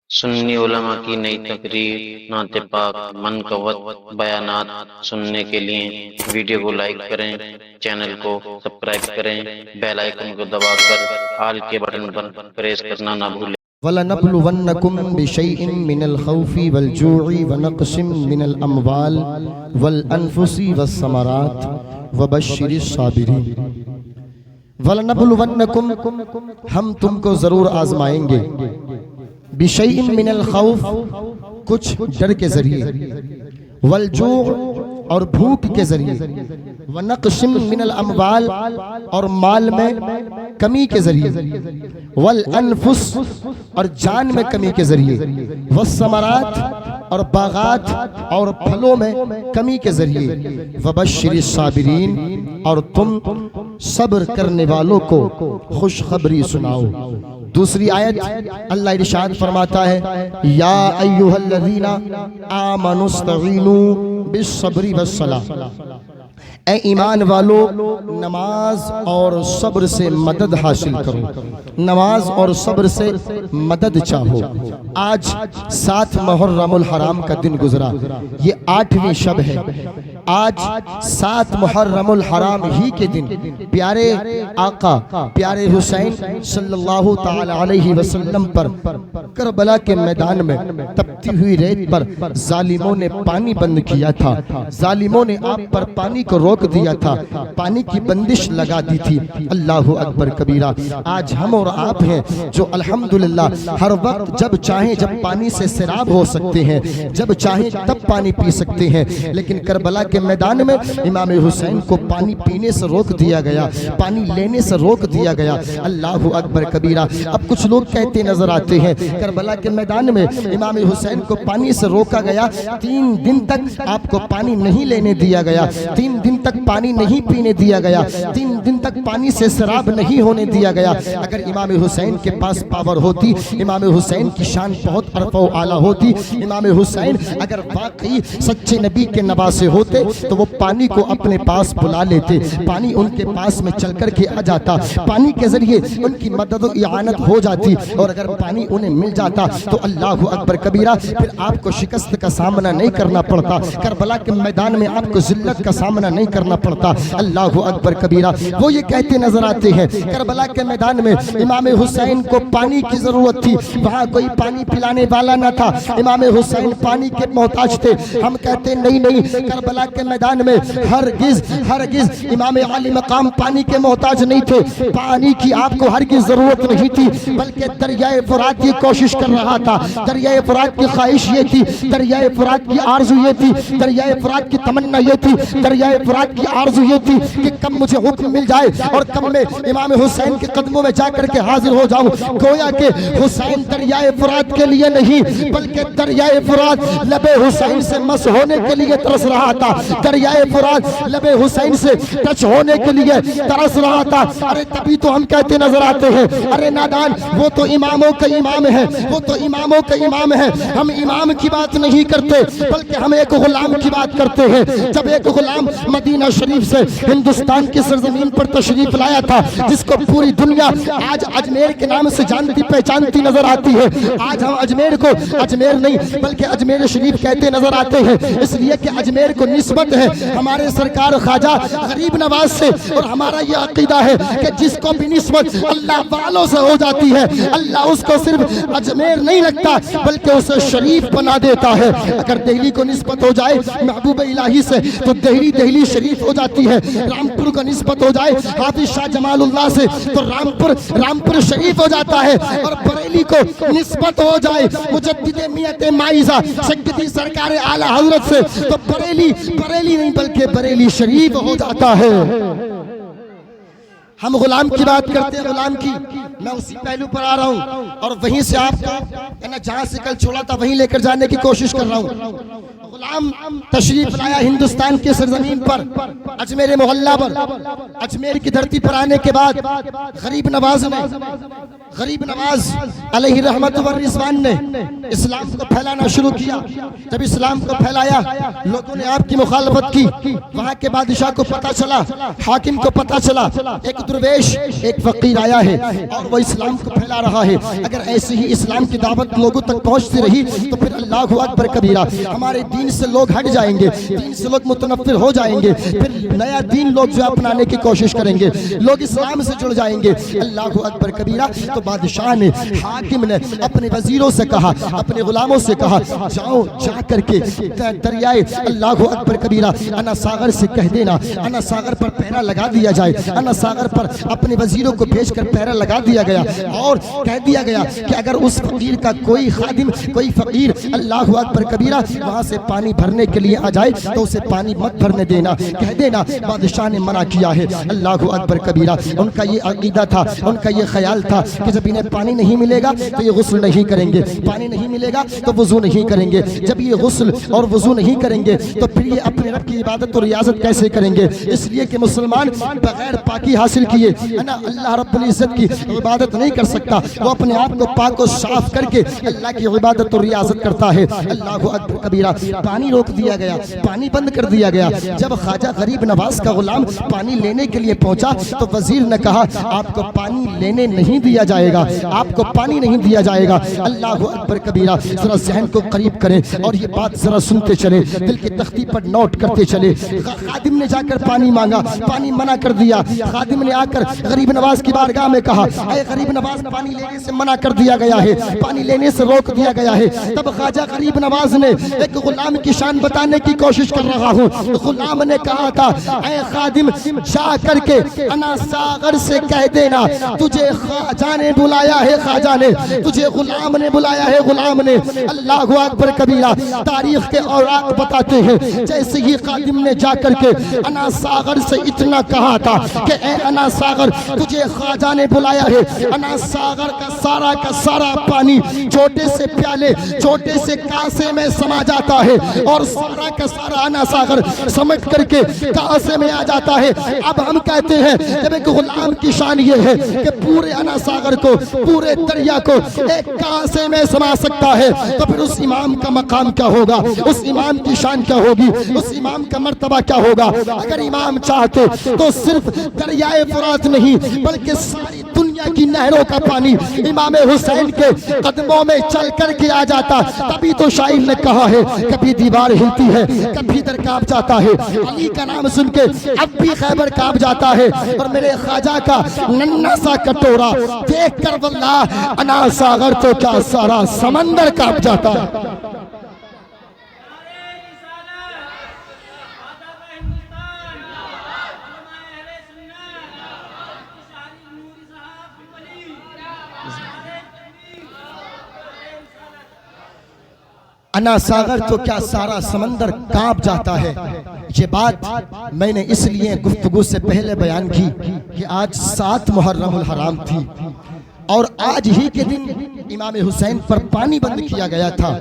سنی علماء کی نئی تقریر، نعت پاک، منقبت بیانات سننے کے لیے ویڈیو کو لائک کریں، چینل کو سبسکرائب کریں، بیل آئیکن کو دبا کر آل کے بٹن پر پریس کرنا نہ بھولیں۔ وَلَنَبْلُوَنَّكُمْ بِشَيْءٍ مِّنَ الْخَوْفِ وَالْجُوعِ وَنَقْصٍ مِّنَ الْأَمْوَالِ وَالْأَنفُسِ وَالثَّمَرَاتِ وَبَشِّرِ الصَّابِرِينَ۔ وَلَنَبْلُوَنَّكُمْ، ہم تم کو ضرور آزمائیں گے، بِشَيْءٍ مِّنَ الْخَوْفِ، کچھ ڈر کے ذریعے، والجوع، اور بھوک کے ذریعے، ونقص من الاموال، اور مال میں کمی کے ذریعے، والانفس، اور جان میں کمی کے ذریعے، والثمرات، اور باغات اور پھلوں میں کمی کے ذریعے، وبشر الصابرین، اور تم صبر کرنے والوں کو خوشخبری سناؤ۔ دوسری آیت اللہ ارشاد فرماتا ہے، یا ایھا الذین آمنوا استعینوا بالصبر والصلاۃ، اے ایمان والو نماز اور صبر سے مدد حاصل کرو، نماز اور صبر سے مدد چاہو۔ آج 7 محرم الحرام کا دن گزرا، یہ 8ویں شب ہے۔ آج 7 محرم الحرام ہی کے دن پیارے آقا پیارے حسین صلی اللہ تعالی علیہ وسلم پر کربلا کے میدان میں تپتی ہوئی ریت پر ظالموں نے پانی بند کیا تھا، ظالموں نے آپ پر پانی کو روک دیا تھا، پانی کی بندش لگا دی تھی۔ اللہ اکبر کبیرہ۔ آج ہم اور آپ ہیں جو الحمدللہ ہر وقت جب چاہیں جب پانی سے سیراب ہو سکتے ہیں، جب چاہیں تب پانی پی سکتے ہیں، لیکن کربلا کے میدان میں امام حسین کو پانی پینے سے روک دیا گیا، پانی لینے سے روک دیا گیا۔ اللہ اکبر کبیرہ۔ اب کچھ لوگ کہتے نظر آتے ہیں کربلا کے میدان میں امام حسین کو پانی سے روکا گیا، 3 دن تک آپ کو پانی نہیں لینے دیا گیا، 3 دن تک پانی نہیں پینے دیا گیا، 3 دن تک پانی سے سراب نہیں ہونے دیا گیا۔ اگر امام حسین کے پاس پاور ہوتی، امام حسین کی شان بہت عرفہ و اعلیٰ ہوتی، امام حسین اگر واقعی سچے نبی کے نواسے ہوتے تو وہ پانی کو اپنے پاس بلا لیتے، پانی ان کے پاس میں چل کر کے آ جاتا، پانی کے ذریعے ان کی مدد و اعانت ہو جاتی، اور اگر پانی انہیں مل جاتا تو اللہ اکبر کبیرہ پھر آپ کو شکست کا سامنا نہیں کرنا پڑتا، کربلا کے میدان میں آپ کو ذلت کا سامنا نہیں کرنا پڑتا۔ اللہ اکبر کبیرہ۔ وہ یہ کہتے نظر آتے ہیں کربلا کے میدان میں امام حسین کو پانی کی ضرورت تھی، وہاں کوئی پانی پلانے والا نہ تھا، امام حسین پانی کے محتاج تھے۔ ہم کہتے نہیں، کربلا کے میدان میں ہرگز امام علی مقام پانی کے محتاج نہیں تھے، پانی کی آپ کو ہرگز ضرورت نہیں تھی، بلکہ دریائے فرات کی کوشش کر رہا تھا، دریائے فرات کی خواہش یہ تھی، دریائے فرات کی آرزو یہ تھی، دریائے فرات کی تمنا یہ تھی، دریائے فرات کی آرزو یہ تھی کہ کب مجھے حکم مل جائے اور کب میں امام حسین کے قدموں میں جا کر کے حاضر ہو جاؤں۔ گویا کہ حسین دریائے فرات کے لیے نہیں بلکہ دریائے فرات لب حسین سے مس ہونے کے لیے ترس رہا تھا، دریائے فرات لب حسین سے ٹچ ہونے کے لیے ترس رہا تھا۔ ارے تبھی تو ہم کہتے نظر آتے ہیں، ارے نادان وہ تو اماموں کا امام ہے، وہ تو اماموں کا امام ہے۔ ہم امام کی بات نہیں کرتے بلکہ ہم ایک غلام کی بات کرتے ہیں۔ جب ایک غلام مدینہ شریف سے ہندوستان کی سرزمین پر تشریف لایا تھا، جس کو پوری دنیا آج اجمیر کے نام سے جانتی پہچانتی نظر آتی ہے، آج ہم اجمیر کو اجمیر نہیں بلکہ اجمیر شریف کہتے نظر آتے ہیں، اس لیے کہ اجمیر کو نسبت ہے ہمارے سرکار خواجہ غریب نواز سے، اور ہمارا یہ عقیدہ ہے کہ جس کو بھی نسبت اللہ والوں سے ہو جاتی ہے، اللہ اس کو صرف اجمیر نہیں رکھتا بلکہ اسے شریف بنا دیتا ہے۔ اگر دہلی کو نسبت ہو جائے محبوب الہی سے تو دہلی شریف ہو جاتی ہے، رامپور کو نسبت ہو جائے حافظ شاہ جمال اللہ سے تو رامپور شریف ہو جاتا ہے، اور بریلی کو نسبت ہو جائے مجدد میت مائزہ سیدی سرکار اعلی حضرت سے تو بریلی نہیں بلکہ بریلی شریف ہو جاتا ہے۔ ہم غلام کی بات کرتے ہیں، غلام کی، میں اسی پہلو پر آ رہا ہوں اور وہیں سے آپ کو جہاں سے کل چھوڑا تھا وہیں لے کر جانے کی کوشش کر رہا ہوں۔ غلام تشریف لایا ہندوستان کی سرزمین پر، اجمیر محلہ پر، اجمیر کی دھرتی پر آنے کے بعد غریب نواز غریب نواز علیہ رحمت و رضوان نے اسلام کو پھیلانا شروع کیا. جب اسلام کو پھیلایا لوگوں نے آپ کی مخالفت کی. وہاں کے بادشاہ کو پتا چلا, حاکم کو پتا چلا ایک درویش ایک فقیر آیا ہے اور وہ اسلام کو پھیلا رہا ہے. اگر ایسی ہی اسلام کی دعوت لوگوں تک پہنچتی رہی تو پھر اللہ اکبر کبیرہ, ہمارے دین سے لوگ ہٹ جائیں گے, دین سے لوگ متنفر ہو جائیں گے, پھر نیا دین لوگ جو اپنانے کی کوشش کریں گے, لوگ اسلام سے جڑ جائیں گے. اللہ اکبر کبیرہ. تو بادشاہ نے, حاکم نے اپنے وزیروں سے کہا, اپنے غلاموں سے کہا, جاؤ جا کر کے دریائے اللہ اکبر کبیرہ انا ساغر سے کہہ دینا, انا ساغر پر پہرا لگا دیا جائے. انا ساغر پر اپنے وزیروں کو بھیج کر پہرا لگا دیا گیا اور کہہ دیا گیا کہ اگر اس فقیر کا کوئی خادم, کوئی فقیر اللہ اکبر کبیرہ وہاں سے پانی بھرنے کے لیے آ جائے تو اسے پانی مت بھرنے دینا, کہہ دینا. بادشاہ نے منع کیا ہے. اللہ اکبر کبیرہ. ان کا یہ عقیدہ تھا, ان کا یہ خیال تھا کہ جب انہیں پانی نہیں ملے گا تو یہ غسل نہیں کریں گے, پانی نہیں ملے گا تو وضو نہیں کریں گے. جب یہ غسل اور وضو نہیں کریں گے تو پھر یہ اپنے رب کی عبادت اور ریاضت کیسے کریں گے؟ اس لیے کہ مسلمان بغیر پاکی حاصل کیے اللہ رب العزت کی عبادت نہیں کر سکتا. وہ اپنے آپ کو پاک و صاف کر کے اللہ کی عبادت اور ریاضت کرتا ہے. اللہ اکبر کبیرہ. پانی روک دیا گیا, پانی بند کر دیا گیا. جب خواجہ غریب نواز کا غلام پانی لینے کے لیے پہنچا تو وزیر نے کہا آپ کو پانی لینے نہیں دیا جائے گا, آپ کو پانی نہیں دیا جائے گا. اللہ اکبر کبیرہ. ذرا ذہن کو قریب کریں اور یہ بات ذرا سنتے چلے, دل کی تختی پر نوٹ کرتے چلے. خادم نے جا کر پانی مانگا, پانی منع کر دیا. خادم نے آ کر غریب نواز کی بارگاہ میں کہا اے غریب نواز پانی لینے سے منع کر دیا گیا ہے, پانی لینے سے روک دیا گیا ہے. تب خواجہ غریب نواز نے ایک غلام کی شان بتانے کی کوشش کر رہا ہوں. غلام نے کہا تھا اے خادم جا کر کے انا ساغر سے کہہ دینا تجھے خواجہ نے بلایا ہے, خواجہ نے تجھے غلام نے بلایا ہے, غلام نے. اللہ اکبر کبیرہ. تاریخ کے اوراق بتاتے ہیں جیسے ہی خادم نے جا کر کے انا ساغر سے اتنا کہا تھا کہ اے انا ساغر تجھے خواجہ نے بلایا ہے, انا ساغر کا سارا پانی چھوٹے سے پیالے, چھوٹے سے کاسے میں سما جاتا ہے اور سارا کا سارا انا ساغر سمٹ کر کے کاسے میں آ جاتا ہے. اب ہم کہتے ہیں جب ایک غلام کی شان یہ ہے کہ پورے انا ساغر کو, پورے دریا کو ایک کاسے میں سما سکتا ہے تو پھر اس امام کا مقام کیا ہوگا, اس امام کی شان کیا ہوگی, اس امام کا مرتبہ کیا ہوگا. اگر امام چاہتے تو صرف دریائے فرات نہیں بلکہ ساری دنیا کی نہروں کا پانی امام حسین کے قدموں میں چل کر کے آ جاتا. تبھی تو شاعر نے کہا ہے کبھی دیوار ہلتی ہے کبھی در کانپ جاتا ہے, علی کا نام سن کے اب بھی خیبر کانپ جاتا ہے. اور میرے خواجہ کا ننھا سا کٹورا دیکھ کر واللہ انا ساغر تو کیا سارا سمندر کانپ جاتا ہے. انا ساغر تو کیا سارا سمندر کانپ جاتا ہے. یہ بات میں نے اس لیے گفتگو سے پہلے بیان کی کہ آج 7 محرم الحرام تھی اور آج ہی کے دن امام حسین پر پانی بند کیا گیا تھا.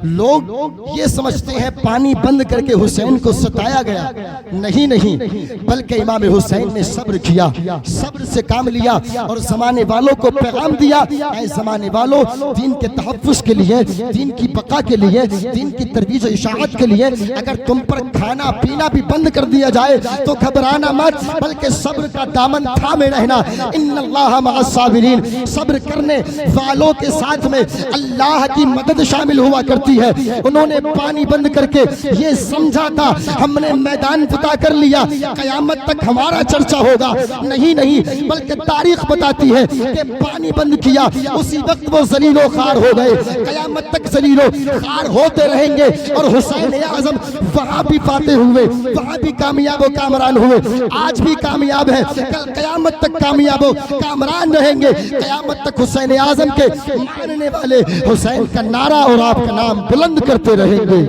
لوگ یہ سمجھتے ہیں پانی بند کر کے حسین کو ستایا گیا. نہیں نہیں, بلکہ امام حسین نے صبر کیا, صبر سے کام لیا اور زمانے والوں کو پیغام دیا اے زمانے والوں, دین کے تحفظ کے لیے, دین کی بقا کے لیے, دین کی ترویج و اشاعت کے لیے اگر تم پر کھانا پینا بھی بند کر دیا جائے تو گھبرانا مت بلکہ صبر کا دامن تھامے رہنا. ان اللہ مع الصابرین. صبر کرنے والوں کے ساتھ میں اللہ کی مدد شامل ہوا کرتی ہے. انہوں نے پانی بند کر کے یہ سمجھا تھا ہم نے میدان فتح کر لیا, قیامت تک ہمارا چرچا ہوگا. نہیں نہیں, بلکہ تاریخ بتاتی ہے کہ پانی بند کیا اسی وقت وہ ذلیل و خوار ہو گئے. قیامت تک ذلیل و خوار ہوتے رہیں گے اور حسین اعظم وہاں بھی فاتح ہوئے, وہاں بھی کامیاب و کامران ہوئے, آج بھی کامیاب ہیں, کل قیامت تک کامیاب و کامران رہیں گے. قیامت تک حسین اعظم کے ماننے والے حسین کا نعرہ اور آپ کا نام بلند کرتے رہیں گے.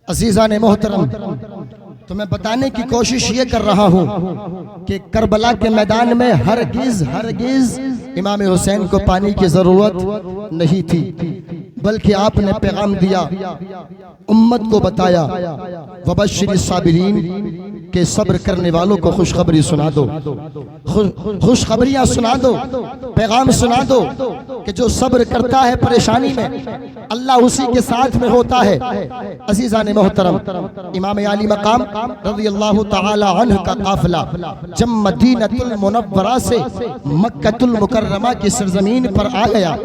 عزیزان محترم، تو میں بتانے کی کوشش یہ کر رہا ہوں کہ کربلا کے میدان میں ہرگز امام حسین کو پانی کی ضرورت نہیں تھی، بلکہ آپ نے پیغام دیا، امت کو بتایا، وبشر الصابرین، کہ صبر کرنے والوں کو خوشخبری سنا دو، خوشخبریاں سنا دو، پیغام سنا دو کہ جو صبر کرتا ہے پریشانی میں اللہ اسی کے ساتھ میں ہوتا ہے۔ عزیزان محترم، امام علی مقام رضی اللہ تعالی عنہ کا قافلہ جب مدینہ المنورہ سے مکہ المکرمہ کی سرزمین پر آ گیا،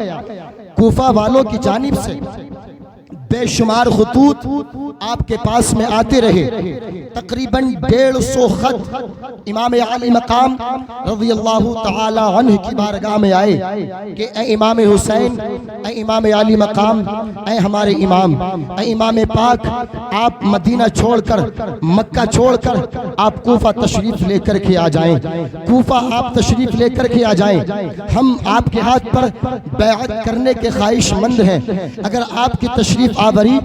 کوفہ والوں کی جانب سے بے شمار خطوط آپ کے پاس میں آتے رہے، تقریباً 150 خط امام علی مقام رضی اللہ تعالی عنہ کی بارگاہ میں آئے کہ اے امام حسین، اے امام علی مقام، اے ہمارے امام، اے امام پاک، آپ مدینہ چھوڑ کر، مکہ چھوڑ کر آپ کوفہ تشریف لے کر کے آ جائیں، کوفہ آپ تشریف لے کر کے آ جائیں، ہم آپ کے ہاتھ پر بیعت کرنے کے خواہش مند ہیں۔ اگر آپ کی تشریف آوری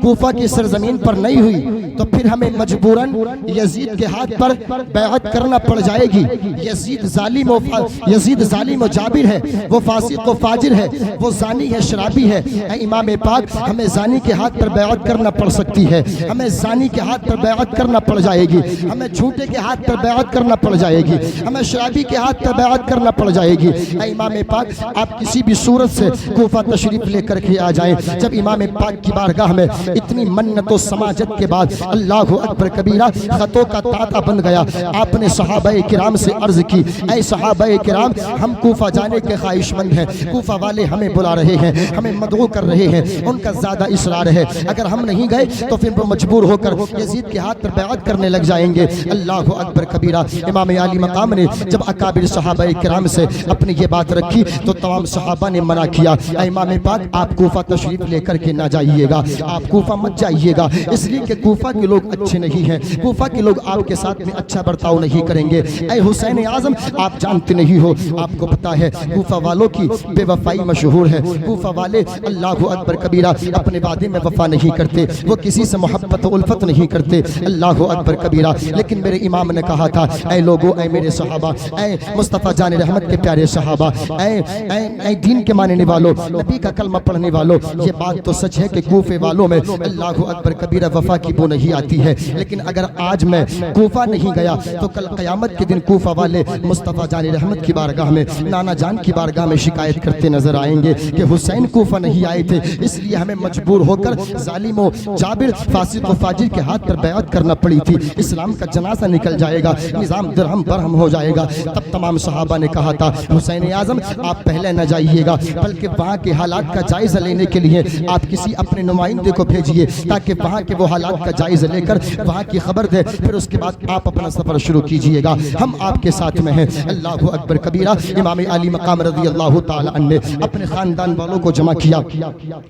کوفہ کی سرزمین پر نہیں ہوئی تو پھر ہمیں مجبوراً یزید کے ہاتھ پر بیعت کرنا پڑ جائے گی۔ یزید ظالم و جابر ہے، وہ فاسق و فاجر ہے، وہ زانی ہے، شرابی ہے۔ اے امام پاک، ہمیں زانی کے ہاتھ پر بیعت کرنا پڑ سکتی ہے، ہمیں زانی کے ہاتھ پر بیعت کرنا پڑ جائے گی، ہمیں جھوٹے کے ہاتھ پر بیعت کرنا پڑ جائے گی، ہمیں شرابی کے ہاتھ پر بیعت کرنا پڑ جائے گی۔ اے امام پاک، آپ کسی بھی صورت سے کوفہ تشریف لے کر کے آ جائیں۔ جب امام پاک کی بارگاہ میں اتنی منت و سماجت کے بعد اللہ اکبر کبیرہ خطوں کا تاتا بن گیا، آپ نے صحابہ کرام سے عرض کی، اے صحابہ کرام، ہم کوفہ جانے کے خواہش مند ہیں، کوفہ والے ہمیں بلا رہے ہیں، ہمیں مدعو کر رہے ہیں، ان کا زیادہ اصرار ہے، اگر ہم نہیں گئے تو پھر وہ مجبور ہو کر یزید کے ہاتھ پر بیعت کرنے لگ جائیں گے۔ اللہ اکبر کبیرہ۔ امام علی مقام نے جب اکابر صحابہ کرام سے اپنی یہ بات رکھی تو تمام صحابہ نے منع کیا، اے امام پاک، آپ کوفہ تشریف لے کر کے نہ جائیے گا، آپ کوفہ مت جائیے گا، اس لیے کہ کوفہ کے لوگ اچھے نہیں ہیں، کوفہ کے لوگ آپ کے ساتھ میں اچھا برتاؤ نہیں کریں گے۔ اے حسین اعظم، آپ جانتے نہیں ہو، آپ کو پتا ہے کوفہ والوں کی بے وفائی مشہور ہے، کوفہ والے اللہ اکبر کبیرہ اپنے وعدے میں وفا نہیں کرتے، وہ کسی سے محبت و الفت نہیں کرتے، اللہ اکبر کبیرہ۔ لیکن میرے امام نے کہا تھا، اے لوگو، اے میرے صحابہ، اے مصطفیٰ جان رحمت کے پیارے صحابہ، اے دین کے ماننے والوں، نبی کا کلمہ پڑھنے والوں، یہ بات تو سچ ہے کہ کوفے والوں میں اللہ اکبر کبیرہ وفا کی بو نہیں آتی ہے، لیکن اگر آج میں کوفہ نہیں گیا تو کل قیامت کے دن کوفہ والے مصطفیٰ جان رحمت کی بارگاہ میں، نانا جان کی بارگاہ میں شکایت کرتے نظر آئیں گے کہ حسین کوفہ نہیں آئے تھے، اس لیے ہمیں مجبور ہو کر ظالم و جابر، فاسق و فاجر کے ہاتھ پر بیعت کرنا پڑی تھی، اسلام کا جنازہ نکل جائے گا، نظام درہم برہم ہو جائے گا۔ تب تمام صحابہ نے کہا تھا، حسین اعظم، آپ پہلے نہ جائیے گا، بلکہ وہاں کے حالات کا جائزہ لینے کے لیے آپ کسی اپنے نمائندے کو بھیجیے تاکہ وہاں کے وہ حالات کا جائزہ لے کر وہاں کی خبر دے، پھر اس کے بعد آپ اپنا سفر شروع کیجئے گا، ہم آپ کے ساتھ میں ہیں۔ اللہ اکبر کبیرہ۔ امام علی مقام رضی اللہ تعالی عنہ نے اپنے خاندان والوں کو جمع کیا،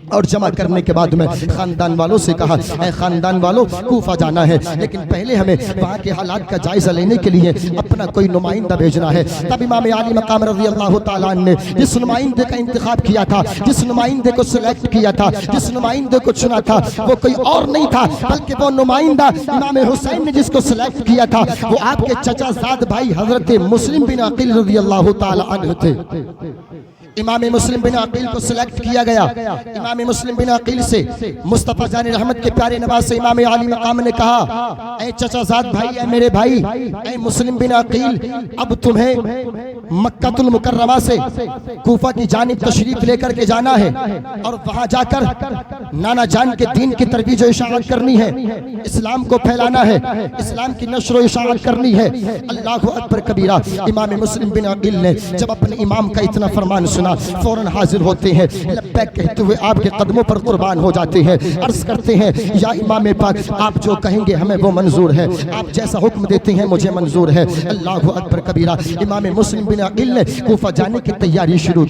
اور جمع کرنے کے بعد میں خاندان والوں سے کہا، اے خاندان والوں، کوفہ جانا ہے، لیکن پہلے ہمیں وہاں کے حالات کا جائزہ لینے کے لیے اپنا کوئی نمائندہ بھیجنا ہے۔ تب امام علی مقام رضی اللہ تعالی عنہ نے جس نمائندے کا انتخاب کیا تھا، جس نمائندے کو سلیکٹ کیا تھا، جس نمائندے کو چنا تھا، وہ کوئی اور نہیں تھا بلکہ وہ نمائندہ امام حسین نے جس کو سلیکٹ کیا تھا وہ آپ کے چچا زاد بھائی حضرت مسلم بن عقیل رضی اللہ تعالی عنہ تھے۔ امام مسلم بن عقیل کو سلیکٹ کیا گیا۔ امام مسلم بن عقیل سے مصطفیٰ جان رحمت کے پیارے نواز سے امام علی مقام نے کہا، اے چچا زاد بھائی، اے میرے بھائی، اے مسلم بن عقیل، اب تمہیں مکہ المکرمہ سے کوفہ کی جانب تشریف لے کر کے جانا ہے، اور وہاں جا کر نانا جان کے دین کی ترویج و اشاعت کرنی ہے، اسلام کو پھیلانا ہے، اسلام کی نشر و اشاعت کرنی ہے۔ اللہ اکبر کبیرہ۔ امام مسلم بن عقیل نے جب اپنے امام کا اتنا فرمان سنا فوراً حاضر ہوتے ہیں، لبیک کہتے ہوئے آپ کے قدموں پر قربان ہو جاتے ہیں، عرض کرتے ہیں، یا امام پاک، آپ جو کہیں گے ہمیں وہ منظور ہے، آپ جیسا حکم دیتے ہیں مجھے منظور ہے۔ اللہ اکبر کبیرہ۔ امام مسلم بن عقیل نے کوفہ جانے کی تیاری شروع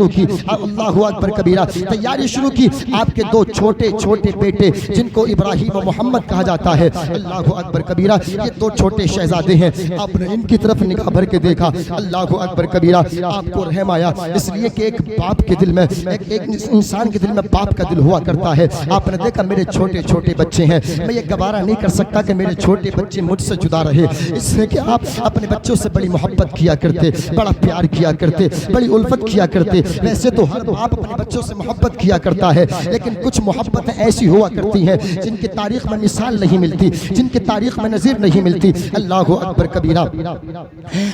کی اللہ اکبر کبیرہ، تیاری شروع کی۔ آپ کے دو چھوٹے چھوٹے بیٹے جن کو ابراہیم و محمد کہا جاتا ہے، اللہ اکبر کبیرہ، یہ دو چھوٹے شہزادے ہیں۔ آپ نے ان کی طرف نگاہ بھر کے دیکھا، اللہ اکبر کبیرہ، آپ کو رحم آیا، اس لیے کہ ایک باپ کے دل میں، ایک انسان کے دل میں باپ کا دل ہوا کرتا ہے۔ آپ نے دیکھا میرے چھوٹے چھوٹے بچے ہیں، میں یہ گوارا نہیں کر سکتا کہ میرے چھوٹے بچے مجھ سے جدا رہے، اس لیے کہ آپ اپنے بچوں سے بڑی محبت کیا کرتے، بڑا پیار کیا کرتے، بڑی الفت کیا کرتے۔ ویسے تو ہر باپ اپنے بچوں سے محبت کیا کرتا ہے، لیکن کچھ محبتیں ایسی ہوا کرتی ہیں جن کی تاریخ میں مثال نہیں ملتی، جن کی تاریخ میں نظیر نہیں ملتی۔ اللہ اکبر کبیرہ۔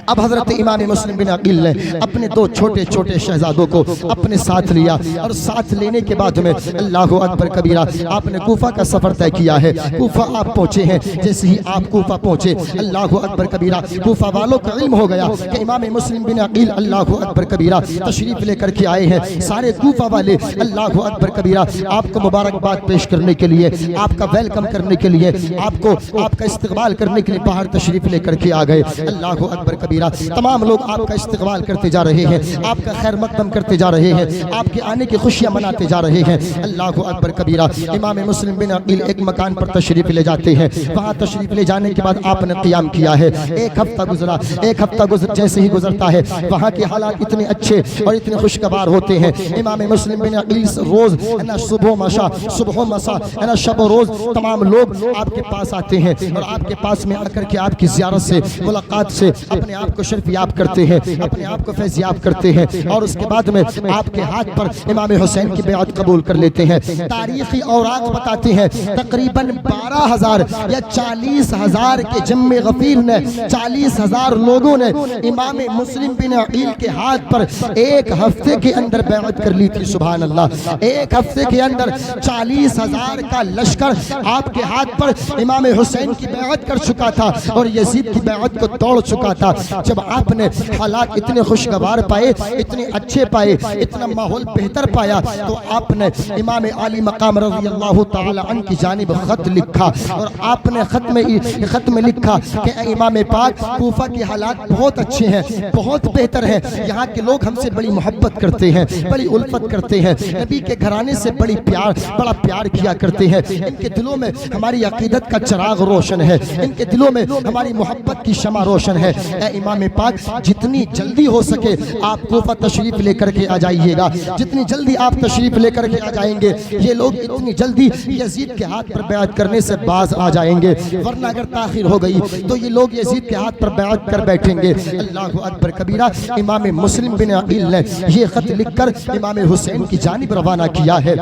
اب حضرت امام مسلم بن عقیل نے اپنے دو چھوٹے چھوٹے شہزادوں کو اپنے ساتھ لیا، اور ساتھ لینے کے بعد میں اللہ اکبر کبیرہ آپ نے کوفہ کا سفر طے کیا ہے۔ کوفہ آپ پہنچے ہیں، جیسے ہی آپ کوفہ پہنچے، اللہ اکبر کبیرہ، کوفہ والوں کا علم ہو گیا کہ امام مسلم بن عقیل اللہ اکبر کبیرہ تشریف لے کر کے آئے ہیں۔ سارے کوفہ والے اللہ اکبر کبیرہ آپ کو مبارکباد پیش کرنے کے لیے، آپ کا ویلکم کرنے کے لیے، آپ کا استقبال کرنے کے لیے باہر تشریف لے کر کے آ گئے۔ اللہ اکبر کبیرہ، تمام لوگ آپ کا استقبال کرتے جا رہے ہیں، آپ کا خیر مقدم کرتے جا رہے ہیں، آپ کے آنے کی خوشیاں مناتے جا رہے ہیں۔ اللہ اکبر کبیرہ۔ امام مسلم بن عقیل ایک مکان پر تشریف لے جاتے ہیں، وہاں تشریف لے جانے کے بعد آپ نے قیام کیا ہے۔ ایک ہفتہ گزرا، ایک ہفتہ جیسے ہی گزرتا ہے، وہاں کے حالات اتنے اچھے اور اتنے خوشگوار ہوتے ہیں۔ امام مسلم بن عقیل روز صبح و مسا شب و روز تمام لوگ آپ کے پاس آتے ہیں، اور آپ کے پاس میں آ کر کے آپ کی زیارت سے، ملاقات سے اپنے آپ کو شرف یاب کرتے ہیں، اپنے آپ کو فیض یاب کرتے ہیں، اور اس کے بعد میں آپ کے ہاتھ پر امام حسین کی بیعت قبول کر لیتے ہیں۔ تاریخی اوراق بتاتے ہیں تقریباً 12,000 یا 40,000 کے جم غفیر نے، 40,000 لوگوں نے امام مسلم بن عقیل کے ہاتھ پر ایک ہفتے کے اندر بیعت کر لی تھی۔ سبحان اللہ، ایک ہفتے کے اندر 40,000 کا لشکر آپ کے ہاتھ پر امام حسین کی بیعت کر چکا تھا، اور یزید کی بیعت کو توڑ چکا تھا۔ جب آپ نے حالات اتنے خوشگوار پائے، اتنے اچھے پائے، اتنا ماحول بہتر پایا، تو آپ نے امام عالی مقام رضی اللہ تعالی عنہ کی جانب خط لکھا، اور آپ نے خط میں لکھا کہ اے امام پاک، کوفہ کے حالات بہت اچھے ہیں، بہت بہتر ہیں، یہاں کے لوگ ہم سے بڑی محبت کرتے ہیں، بڑی الفت کرتے ہیں، نبی کے گھرانے سے بڑا پیار کیا کرتے ہیں، ان کے دلوں میں ہماری عقیدت کا چراغ روشن ہے، ان کے دلوں میں ہماری محبت کی شمع روشن ہے۔ اے امام پاک، جتنی جلدی ہو سکے آپ کوفہ تشریف لے کر کے آ جائیے گا، جتنی جلدی آپ تشریف لے کر کے آ جائیں گے، یہ لوگ اتنی جلدی یزید کے ہاتھ پر بیعت کرنے سے باز آ جائیں گے، ورنہ اگر تاخیر ہو گئی تو یہ لوگ یزید کے ہاتھ پر بیعت کر بیٹھیں گے۔ اللہ اکبر کبیرہ۔ امام مسلم بن عقیل نے یہ خط لکھ کر امام حسین کی جانب روانہ کیا ہے۔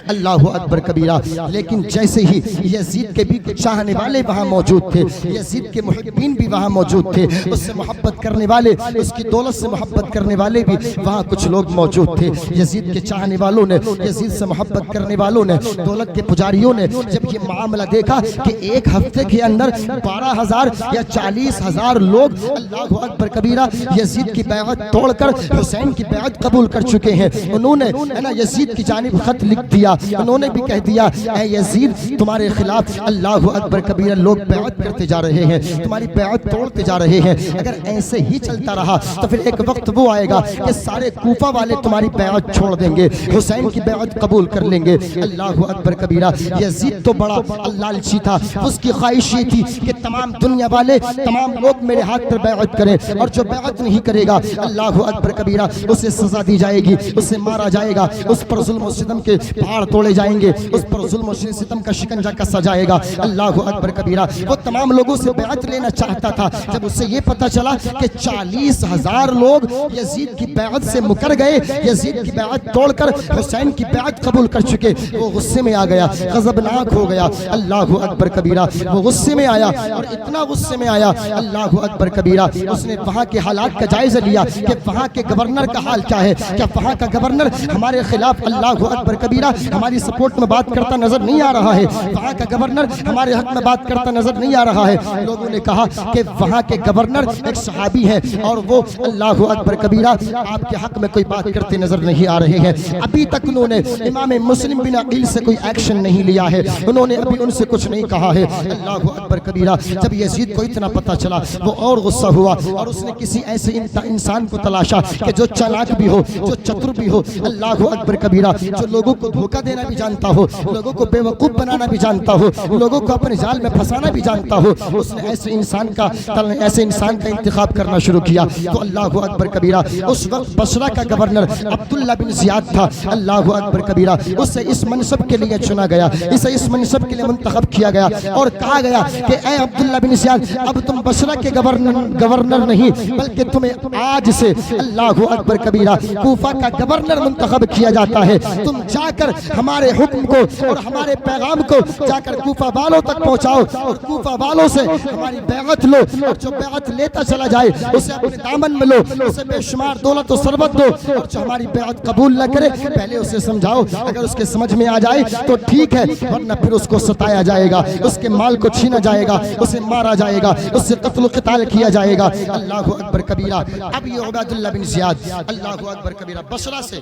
اللہ اکبر کبیرہ۔ لیکن جیسے ہی یزید کے بھی چاہنے والے وہاں موجود تھے، یزید کے محبین بھی وہاں موجود تھے، اس سے محبت کرنے والے، اس کی دولت سے محبت کرنے والے بھی وہاں کچھ لوگ موجود تھے۔ یزید کے چاہنے والوں نے، یزید سے محبت کرنے والوں نے، دولت کے پجاریوں نے جب یہ معاملہ دیکھا کہ ایک ہفتے کے اندر 12,000 یا 40,000 لوگ اللہ اکبر کبیرہ یزید کی بیعت توڑ کر حسین کی بیعت قبول کر چکے ہیں، انہوں نے یزید کی جانب خط لکھ دیا، انہوں نے بھی کہہ دیا اے یزید، تمہارے خلاف اللہ اکبر کبیرہ لوگ بیعت کرتے جا رہے ہیں، تمہاری بیعت توڑتے جا رہے ہیں، اگر ایسے ہی چلتا رہا تو پھر ایک وقت وہ آئے گا کہ سارے کوفہ والے تمہاری بیعت چھوڑ دیں گے، حسین کی بیعت قبول کر لیں گے۔ اللہ اکبر کبیرہ۔ یزید تو بڑا لالچی تھا، اس کی خواہش یہ تھی کہ تمام دنیا والے، تمام لوگ میرے ہاتھ پر بیعت کریں، اور جو بیعت نہیں کرے گا اللہ اکبر کبیرہ اسے سزا دی جائے گی، اسے مارا جائے گا، اس پر ظلم و ستم کے پہاڑ توڑے جائیں گے، اس پر ظلم و ستم کا شکنجہ کسا جائے گا۔ اللہ اکبر کبیرہ۔ وہ تمام لوگوں سے بیعت لینا چاہتا تھا، جب اسے یہ پتا چلا کہ 40,000 لوگ یزید کی بیعت سے مکر گئے، یزید کی بیعت توڑ کر حسین کی بیعت قبول کر چکے، وہ غصے میں آ گیا، غضبناک ہو گیا۔ اللہ اکبر کبیرہ۔ وہ غصے میں آیا، اور اتنا غصے میں آیا اللہ اکبر کبیرہ، اس نے وہاں کے حالات کا جائزہ لیا کہ وہاں کے گورنر کا حال کیا ہے، کیا وہاں کا گورنر ہمارے خلاف اللہ اکبر کبیرہ ہماری سپورٹ میں بات کرتا نظر نہیں آ رہا ہے، وہاں کا گورنر ہمارے حق میں بات کرتا نظر نہیں آ رہا ہے۔ لوگوں نے کہا کہ وہاں کے گورنر ایک صحابی ہے، اور وہ اللہ اکبر کبیرہ آپ کے حق میں کوئی بات کرتے نظر نہیں آ رہے ہیں۔ ابھی تک انہوں نے امام مسلم بن عقیل سے کوئی ایکشن نہیں لیا ہے، انہوں نے ابھی ان سے کچھ نہیں کہا ہے۔ اللہ اکبر کبیرہ۔ جب یزید کو اتنا پتا چلا وہ اور غصہ ہوا اور اس نے کسی ایسے انسان کو تلاشا کہ جو چالاک بھی ہو، جو چتر بھی ہو، اللہ اکبر کبیرہ، جو لوگوں کو دھوکہ دینا بھی جانتا ہو، لوگوں کو بے وقوف بنانا بھی جانتا ہو، لوگوں کو اپنے جال میں پھنسانا بھی جانتا ہو، اس نے ایسے انسان کا انتخاب کرنا شروع کیا۔ تو اللہ اکبر کبیرہ، اس وقت بصرہ کا گورنر عبداللہ بن زیاد تھا، اللہ اکبر کبیرہ، اسے اس منصب کے لیے چنا گیا، اسے اس منصب کے لیے منتخب کیا گیا اور کہا گیا کہ اے عبداللہ بن زیاد، اب تم بصرہ کے گورنر نہیں بلکہ تمہیں آج سے اللہ اکبر کبیرہ کوفہ کا گورنر منتخب کیا جاتا ہے۔ تم جا کر ہمارے حکم کو اور ہمارے پیغام کو جا کر کوفہ والوں تک پہنچاؤ اور کوفہ والوں سے ہماری بیعت لو، اور جو بیعت لیتا چلا جائے اسے اپنے دامن میں لو، اسے بے شمار دولت و ثروت دو، اور جو ہماری بیعت قبول نہ کرے پہلے اسے سمجھاؤ، اگر اس کے سمجھ میں آ جائے تو ٹھیک ہے، ورنہ پھر اس کو ستایا جائے گا، اس کے مال کو چھینا جائے گا، اسے مارا جائے گا، اس سے قتل و قتال کیا جائے گا۔ اللہ اکبر کبیرہ۔ اب یہ عبیداللہ بن زیاد اللہ اکبر کبیرہ بصرہ سے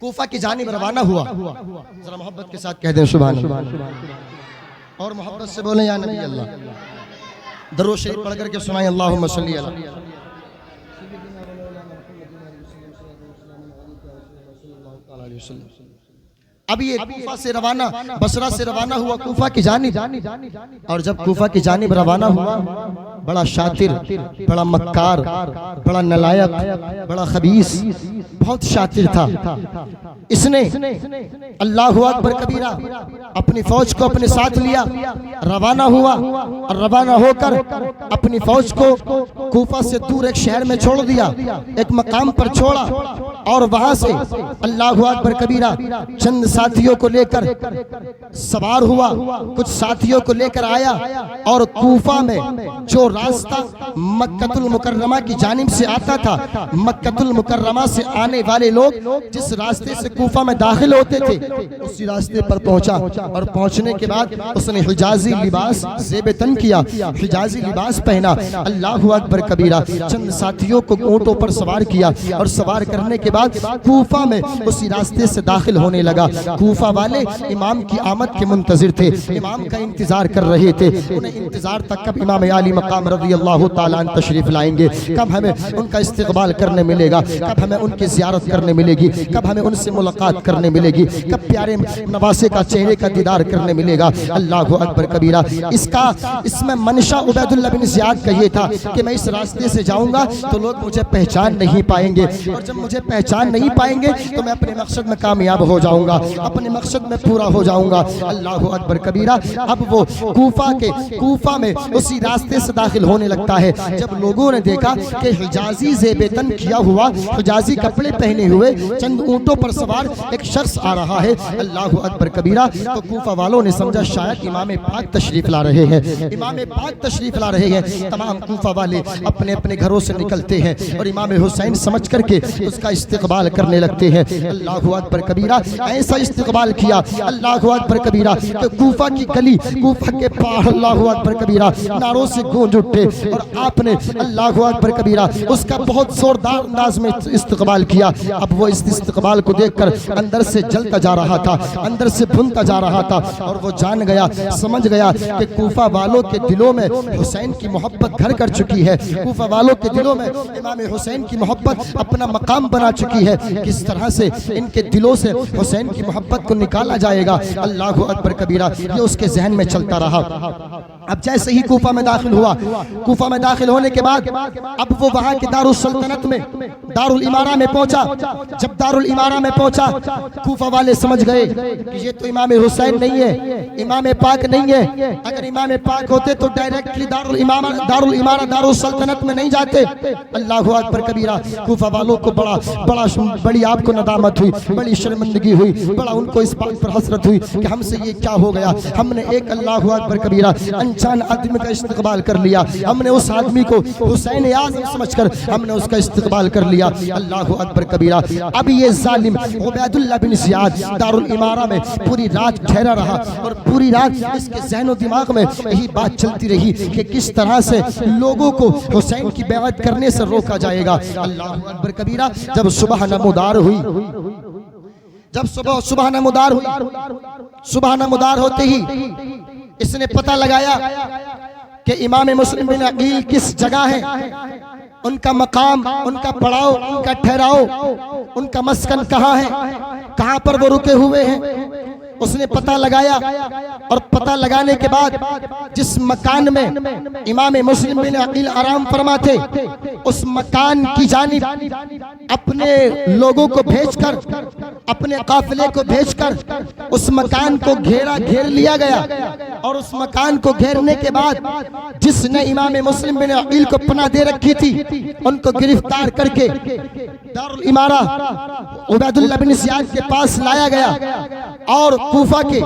کوفہ کی جانب روانہ ہوا۔ ذرا محبت کے ساتھ کہہ دیں سبحان اللہ، اور محبت سے بولیں یا نبی اللہ، درود شریف پڑھ کر کے سنائیں اللہم صلی علی۔ اب یہ کوفہ سے روانہ، بصرہ سے روانہ ہوا کوفہ کی جانب، اور جب کوفہ کی جانب روانہ ہوا، بڑا شاطر، بڑا مکار، بڑا نلائق، بڑا خبیث، بہت شاطر تھا۔ اس نے اللہ اکبر کبیرہ اپنی فوج کو اپنے ساتھ لیا، روانہ ہوا، اور روانہ ہو کر اپنی فوج کو کوفہ سے دور ایک شہر میں چھوڑ دیا، ایک مقام پر چھوڑا، اور وہاں سے اللہ اکبر کبیرہ چند ساتھیوں کو لے کر سوار ہوا، کچھ ساتھیوں کو لے کر آیا، اور کوفہ میں جو راستہ مکہ المکرمہ کی جانب سے آتا تھا، مکہ المکرمہ سے آنے والے لوگ جس راستے سے کوفہ میں داخل ہوتے تھے اسی راستے پر پہنچا، اور پہنچنے کے بعد اس نے حجازی لباس زیب تن کیا، حجازی لباس پہنا، اللہ اکبر کبیرہ، چند ساتھیوں کو اونٹوں پر سوار کیا، اور سوار کرنے کے بعد کوفہ میں اسی راستے سے داخل ہونے لگا۔ کوفہ والے امام کی آمد کے منتظر تھے، امام کا انتظار کر رہے تھے، انہیں انتظار تک کب امام عالی مقام رضی اللہ تعالیٰ عنہ تشریف لائیں گے، کب ہمیں ان کا استقبال کرنے ملے گا، کب ہمیں ان کی زیارت کرنے ملے گی، کب ہمیں ان سے ملاقات کرنے ملے گی، کب پیارے نواسے کا چہرے کا دیدار کرنے ملے گا۔ اللہ اکبر کبیرہ۔ اس میں منشا عبیداللہ بن زیاد کا یہ تھا کہ میں اس راستے سے جاؤں گا تو لوگ مجھے پہچان نہیں پائیں گے، اور جب مجھے پہچان نہیں پائیں گے تو میں اپنے مقصد میں کامیاب ہو جاؤں گا، اپنے مقصد میں پورا ہو جاؤں گا۔ اللہ اکبر کبیرہ۔ اب وہ کوفہ میں اسی راستے سے داخل ہونے لگتا ہے، جب لوگوں نے دیکھا کہ حجازی زیب تن کیا ہوا، حجازی کپڑے پہنے ہوئے چند اونٹوں پر سوار ایک شخص آ رہا ہے، اللہ اکبر کبیرہ، تو کوفہ والوں نے سمجھا شاید امام پاک تشریف لا رہے ہیں، امام پاک تشریف لا رہے ہیں۔ تمام کوفہ والے اپنے اپنے گھروں سے نکلتے ہیں اور امام حسین سمجھ کر کے اس کا استقبال کرنے لگتے ہیں۔ اللہ اکبر کبیرہ۔ ایسا استقبال کیا اللہ اکبر کبیرہ کہ کوفہ کی گلی، کوفہ کے پاڑ اللہ اکبر کبیرہ نعروں سے گونج اٹھے، اور آپ نے اللہ اکبر کبیرہ اس کا بہت زوردار انداز میں استقبال کیا۔ اب وہ اس استقبال کو دیکھ کر اندر سے جلتا جا رہا تھا، اندر سے بھنتا جا رہا تھا، اور وہ جان گیا، سمجھ گیا کہ کوفہ والوں کے دلوں میں حسین کی محبت گھر کر چکی ہے، کوفہ والوں کے دلوں میں امام حسین کی محبت اپنا مقام بنا چکی ہے، کس طرح سے ان کے دلوں سے حسین کی محبت کو نکالا جائے گا۔ اللہ اکبر کبیرہ۔ یہ اس کے ذہن میں چلتا رہا۔ اب جیسے ہی کوفہ میں داخل ہوا، کوفہ میں داخل ہونے کے بعد اب وہ وہاں کے دارالسلطنت میں، دارالامارہ میں پہنچا۔ جب دارالامارہ میں پہنچا، کوفہ والے سمجھ گئے کہ یہ تو امام حسین نہیں ہے، امام پاک نہیں ہے، اگر امام پاک ہوتے تو ڈائریکٹلی دارالامارہ دارالسلطنت میں نہیں جاتے۔ اللہ اکبر کبیرہ۔ کوفہ والوں کو بڑی آپ کو ندامت ہوئی، بڑی شرمندگی ہوئی، بڑا ان کو اس بات پر حسرت ہوئی کہ ہم سے یہ کیا ہو گیا، ہم نے ایک اللہ اکبر کبیرہ انجان آدمی کا استقبال کر لیا، ہم نے اس آدمی کو حسین اعظم سمجھ کر ہم نے اس کا استقبال کر لیا۔ اللہ اکبر کبیرہ۔ اب یہ ظالم عبیداللہ بن زیاد دارالامارہ میں پوری رات ٹھہرا رہا، اور پوری رات اس کے ذہن و دماغ میں یہی بات چلتی رہی کہ کس طرح سے لوگوں کو حسین کی بیعت کرنے سے روکا جائے گا۔ اللہ اکبر کبیرہ۔ جب صبح نمودار ہوئی، جب صبح نمودار ہوئی، صبح نمودار ہوتے ہی اس نے پتہ لگایا کہ امام مسلم بن عقیل کس جگہ ہے، ان کا مقام، ان کا پڑاؤ، ان کا ٹھہراؤ، ان کا مسکن کہاں ہے، کہاں پر وہ رکے ہوئے ہیں۔ اس نے پتہ لگایا، اور پتہ لگانے کے بعد جس مکان میں امام مسلم بن عقیل آرام فرما تھے، اس مکان کی جانب اپنے لوگوں کو بھیج کر، اپنے قافلے کو بھیج کر اس مکان کو گھیر لیا گیا، اور اس مکان کو گھیرنے کے بعد جس نے امام مسلم بن عقیل کو پناہ دے رکھی تھی، ان کو گرفتار کر کے دارالامارہ عبید اللہ بن زیاد کے پاس لایا گیا، اور کوفہ کے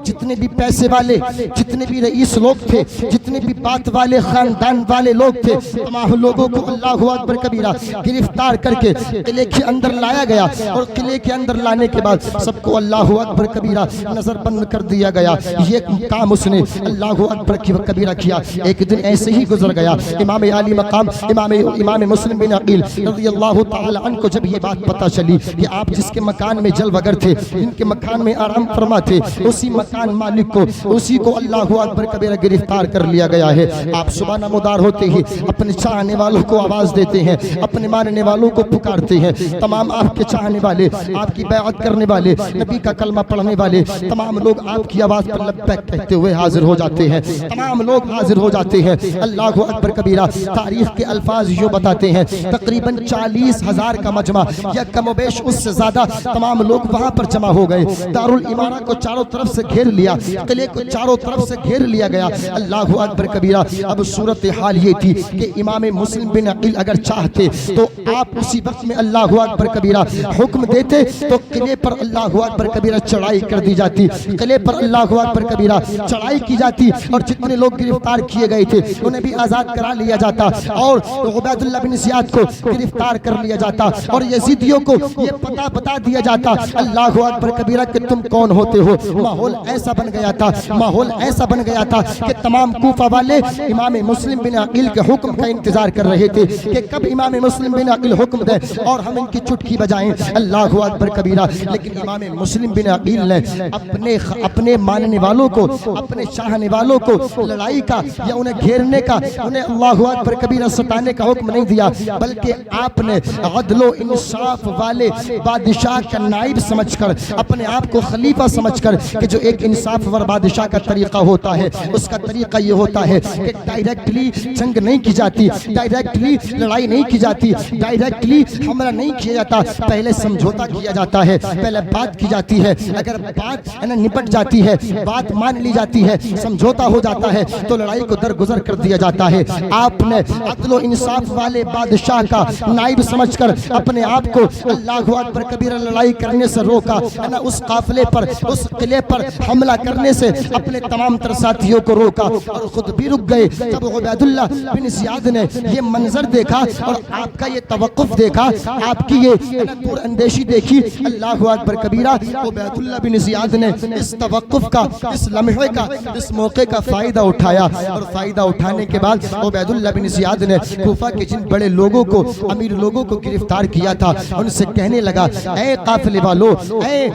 جتنے بھی پیسے والے، جتنے بھی رئیس لوگ تھے، جتنے بھی بات والے خاندان والے لوگ تھے، تمام لوگوں کو اللہ اکبر کبیرہ گرفتار کر کے قلعے کے اندر لایا گیا، اور قلعے کے اندر لانے کے بعد سب کو اللہ اکبر کبیرہ نظر بند کر دیا گیا۔ یہ کام اس نے اللہ اکبر کبیرہ کیا۔ ایک دن ایسے ہی گزر گیا، امام عالی مقام امام مسلم بن عقیل رضی اللہ تعالی عنہ کو جب یہ بات پتہ چلی کہ آپ جس کے مکان میں جل وگر تھے، جن کے مکان میں آرام فرما تھے، اسی مکان مالک کو، اسی کو اللہ اکبر کبیرہ گرفتار کر لیا گیا ہے۔ آپ صبح نمودار ہوتے ہی اپنے چاہنے والوں کو آواز دیتے ہیں، اپنے ماننے والوں کو پکارتے ہیں، تمام آپ کے چاہنے والے، آپ کی بیعت کرنے والے، نبی کا کلمہ پڑھنے والے تمام لوگ آپ کی آواز پر لبیک کہتے ہوئے حاضر ہو جاتے ہیں، تمام لوگ حاضر ہو جاتے ہیں۔ اللہ اکبر کبیرہ تاریخ کے الفاظ یوں بتاتے ہیں، تقریباً 40,000 کا مجمع یا کم و بیش اس سے زیادہ تمام لوگ وہاں پر جمع ہو گئے۔ دارالامارہ کو چاروں طرف سے گھیر لیا، قلعے کو چاروں طرف سے گھیر لیا گیا۔ اللہ اکبر کبیرہ اب صورتحال یہ تھی کہ امام مسلم بن عقیل اگر چاہتے تو آپ اسی وقت میں اللہ اکبر کبیرہ حکم دیتے تو قلعے پر اللہ اکبر کبیرہ چڑھائی کر دی جاتی، قلعے پر اللہ اکبر کبیرہ چڑھائی کی جاتی، اور جتنے لوگ گرفتار کیے گئے تھے انہیں بھی آزاد کرا لیا جاتا، اور عبید اللہ بن زیاد کو گرفتار کر لیا جاتا، اور یزیدیوں کو یہ پتہ بتا دیا جاتا اللہ اکبر کبیرہ کہ تم کون ہوتے ہو۔ ماحول ایسا بن گیا تھا، ماحول ایسا بن گیا تھا کہ تمام کوفہ والے امام مسلم بن عقیل کے حکم کا انتظار کر رہے تھے کہ کب امام مسلم بن عقیل حکم دے اور ہم ان کی چٹکی بجائیں۔ اللہ اکبر کبیرہ لیکن امام مسلم بن عقیل نے اپنے ماننے والوں کو، اپنے چاہنے والوں کو لڑائی کا یا انہیں گھیرنے کا، انہیں اللہ اکبر کبیرہ ستانے کا حکم نہیں دیا، بلکہ آپ نے عدل و انصاف والے بادشاہ کا نائب سمجھ کر، اپنے آپ کو خلیفہ سمجھ کر کہ جو ایک انصاف ور بادشاہ کا طریقہ ہوتا ہے، اس کا طریقہ یہ ہوتا ہے کہ ڈائریکٹلی جنگ نہیں کی جاتی، ڈائریکٹلی لڑائی نہیں کی جاتی، ڈائریکٹلی حملہ نہیں کیا جاتا، پہلے سمجھوتا کیا جاتا ہے، پہلے بات کی جاتی ہے، اگر بات نپٹ جاتی ہے، بات مان لی جاتی ہے، سمجھوتا ہو جاتا ہے تو لڑائی کو درگزر کر دیا جاتا ہے۔ آپ نے عدل و انصاف والے بادشاہ کا نائب سمجھ کر اپنے آپ کو اللہ اکبر کبیرہ لڑائی کرنے سے روکا، اس قافلے پر، اس قلعے پر حملہ کرنے سے اپنے تمام تر ساتھیوں کو روکا، اور خود بھی رک گئے۔ جب عبید اللہ بن زیاد نے یہ منظر دیکھا اور آپ کا یہ توقف دیکھا، آپ کی یہ دور اندیشی دیکھی، اللہ اکبر کبیرہ عبید اللہ بن زیاد نے اس توقف کا، اس لمحے کا، اس موقع کا فائدہ اٹھایا، اور فائدہ اٹھانے کے بعد عبید اللہ بن زیاد نے کوفہ کے جن بڑے لوگوں کو، امیر لوگوں کو گرفتار کیا تھا، ان سے کہنے لگا، اے قافلے والو، اے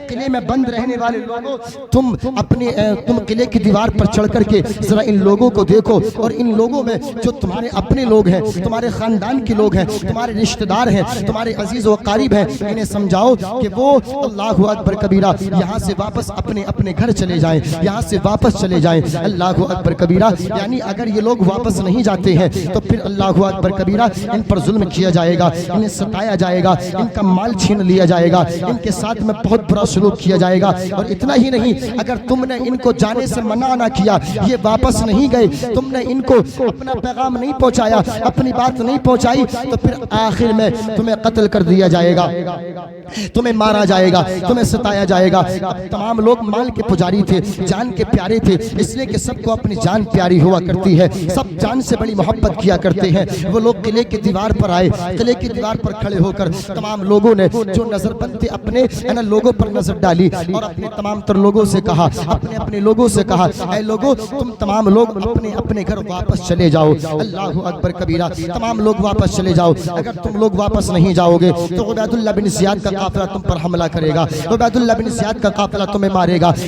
قلعے میں بند رہنے والے لوگوں، تم قلعے کی دیوار پر چڑھ کر کے ذرا ان لوگوں کو دیکھو، اور ان لوگوں میں جو تمہارے اپنے لوگ ہیں، تمہارے خاندان کے لوگ ہیں، تمہارے رشتہ دار ہیں، تمہارے عزیز و قریب ہیں، انہیں سمجھاؤ کہ وہ اللہ اکبر کبیرہ یہاں سے واپس اپنے گھر چلے جائیں، یہاں سے واپس چلے جائیں۔ اللہ اکبر کبیرہ یعنی اگر یہ لوگ واپس نہیں جاتے ہیں تو پھر اللہ اکبر کبیرہ ان پر ظلم کیا جائے گا، انہیں ستایا جائے گا، ان کا مال چھین لیا جائے گا، ان کے ساتھ میں بہت برا سلوک کیا جائے گا۔ اور اتنا ہی نہیں، اگر تم نے ان کو جانے سے منع نہ کیا، یہ واپس نہیں گئے، تم نے ان کو اپنا پیغام نہیں پہنچایا، اپنی بات نہیں پہنچائی، تو پھر آخر میں تمہیں قتل کر دیا جائے گا، تمہیں مارا جائے گا، تمہیں ستایا جائے گا۔ اب تمام لوگ مال کے پجاری تھے، جان کے پیارے تھے، اس لیے کہ سب کو اپنی جان پیاری ہوا کرتی ہے، سب جان سے بڑی محبت کیا کرتے ہیں۔ وہ لوگ قلعے کی دیوار پر آئے، قلعے کی دیوار پر کھڑے ہو کر تمام لوگوں نے جو نظر بند تھے اپنے لوگوں پر نظر ڈالی، اور اپنے تمام تر لوگوں سے کہا، اپنے لوگوں سے کہا، اے لوگوں، تم تمام لوگ اپنے گھر واپس چلے جاؤ۔ اللہ اکبر کبیرہ تمام لوگ واپس چلے جاؤ، اگر تم لوگ واپس نہیں جاؤ گے تو عبید اللہ بن زیاد کا قافلہ تم پر حملہ کرے گا، عبید اللہ بن زیاد کا قافلہ تمہیں مارے گا،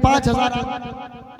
5000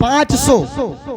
500